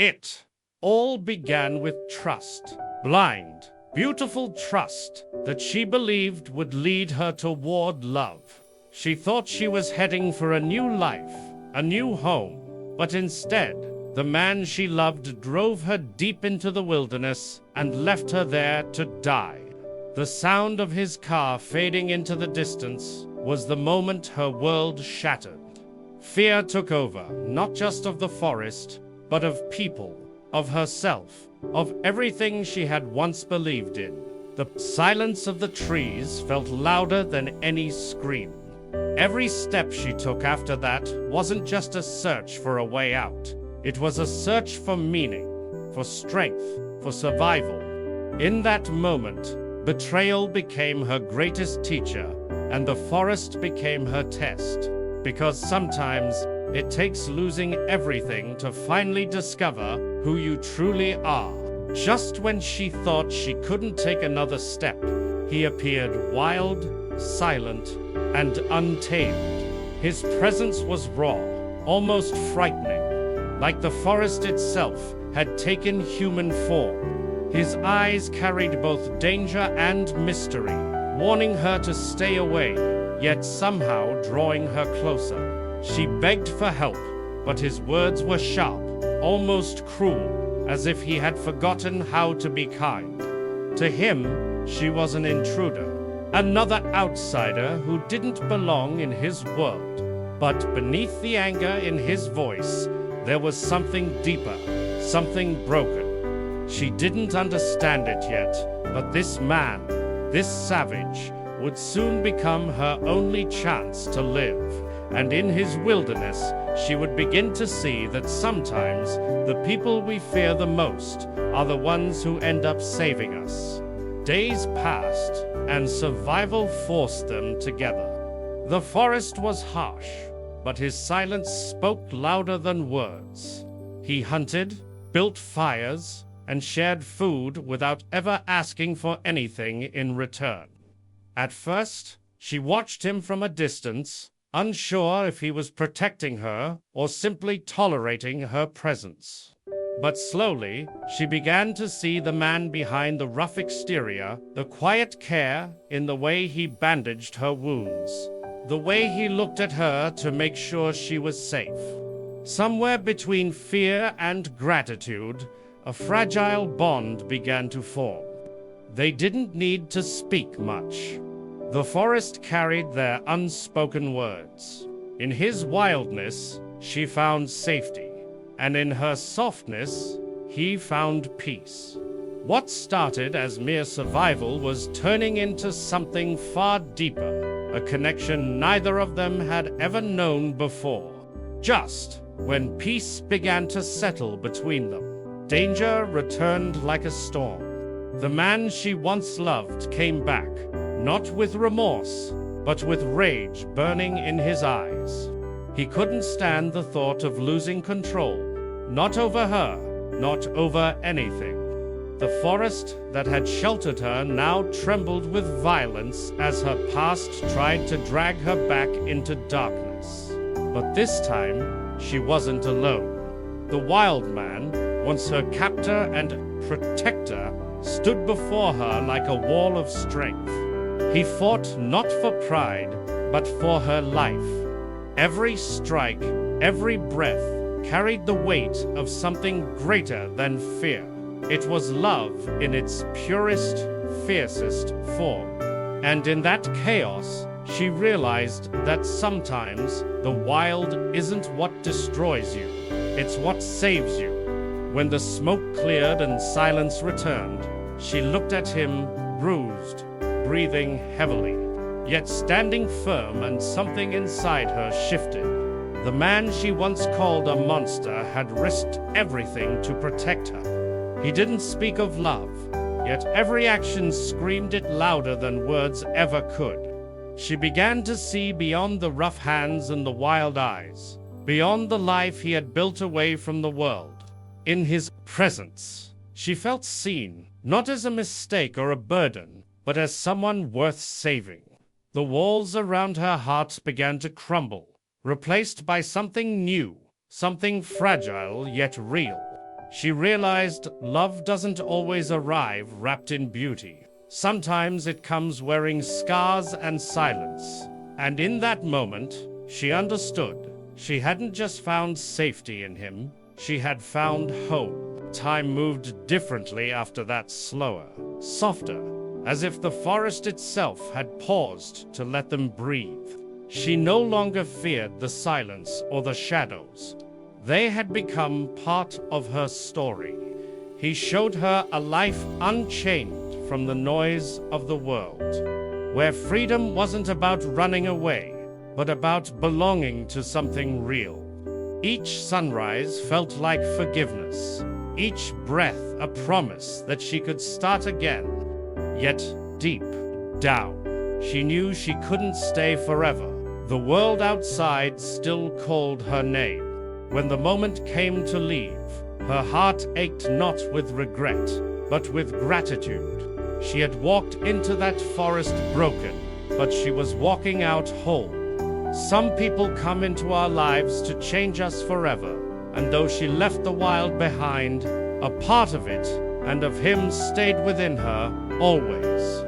It all began with trust. Blind, beautiful trust that she believed would lead her toward love. She thought she was heading for a new life, a new home, but instead, the man she loved drove her deep into the wilderness and left her there to die. The sound of his car fading into the distance was the moment her world shattered. Fear took over, not just of the forest, but of people, of herself, of everything she had once believed in. The silence of the trees felt louder than any scream. Every step she took after that wasn't just a search for a way out. It was a search for meaning, for strength, for survival. In that moment, betrayal became her greatest teacher, and the forest became her test. Because sometimes it takes losing everything to finally discover who you truly are. Just when she thought she couldn't take another step, he appeared wild, silent, and untamed. His presence was raw, almost frightening, like the forest itself had taken human form. His eyes carried both danger and mystery, warning her to stay away, yet somehow drawing her closer. She begged for help, but his words were sharp, almost cruel, as if he had forgotten how to be kind. To him, she was an intruder, another outsider who didn't belong in his world. But beneath the anger in his voice, there was something deeper, something broken. She didn't understand it yet, but this man, this savage, would soon become her only chance to live. And in his wilderness, she would begin to see that sometimes the people we fear the most are the ones who end up saving us. Days passed, and survival forced them together. The forest was harsh, but his silence spoke louder than words. He hunted, built fires, and shared food without ever asking for anything in return. At first, she watched him from a distance, unsure if he was protecting her or simply tolerating her presence. But slowly, she began to see the man behind the rough exterior, the quiet care in the way he bandaged her wounds, the way he looked at her to make sure she was safe. Somewhere between fear and gratitude, a fragile bond began to form. They didn't need to speak much. The forest carried their unspoken words. In his wildness, she found safety, and in her softness, he found peace. What started as mere survival was turning into something far deeper, a connection neither of them had ever known before. Just when peace began to settle between them, danger returned like a storm. The man she once loved came back, not with remorse, but with rage burning in his eyes. He couldn't stand the thought of losing control, not over her, not over anything. The forest that had sheltered her now trembled with violence as her past tried to drag her back into darkness. But this time, she wasn't alone. The wild man, once her captor and protector, stood before her like a wall of strength. He fought not for pride, but for her life. Every strike, every breath, carried the weight of something greater than fear. It was love in its purest, fiercest form. And in that chaos, she realized that sometimes the wild isn't what destroys you, it's what saves you. When the smoke cleared and silence returned, she looked at him, bruised, breathing heavily, yet standing firm, and something inside her shifted. The man she once called a monster had risked everything to protect her. He didn't speak of love, yet every action screamed it louder than words ever could. She began to see beyond the rough hands and the wild eyes, beyond the life he had built away from the world. In his presence, she felt seen, not as a mistake or a burden, but as someone worth saving. The walls around her heart began to crumble, replaced by something new, something fragile yet real. She realized love doesn't always arrive wrapped in beauty. Sometimes it comes wearing scars and silence. And in that moment, she understood. She hadn't just found safety in him, she had found home. Time moved differently after that, slower, softer, as if the forest itself had paused to let them breathe. She no longer feared the silence or the shadows. They had become part of her story. He showed her a life unchained from the noise of the world, where freedom wasn't about running away, but about belonging to something real. Each sunrise felt like forgiveness, each breath a promise that she could start again. Yet deep down, she knew she couldn't stay forever. The world outside still called her name. When the moment came to leave, her heart ached not with regret, but with gratitude. She had walked into that forest broken, but she was walking out whole. Some people come into our lives to change us forever, and though she left the wild behind, a part of it and of him stayed within her always.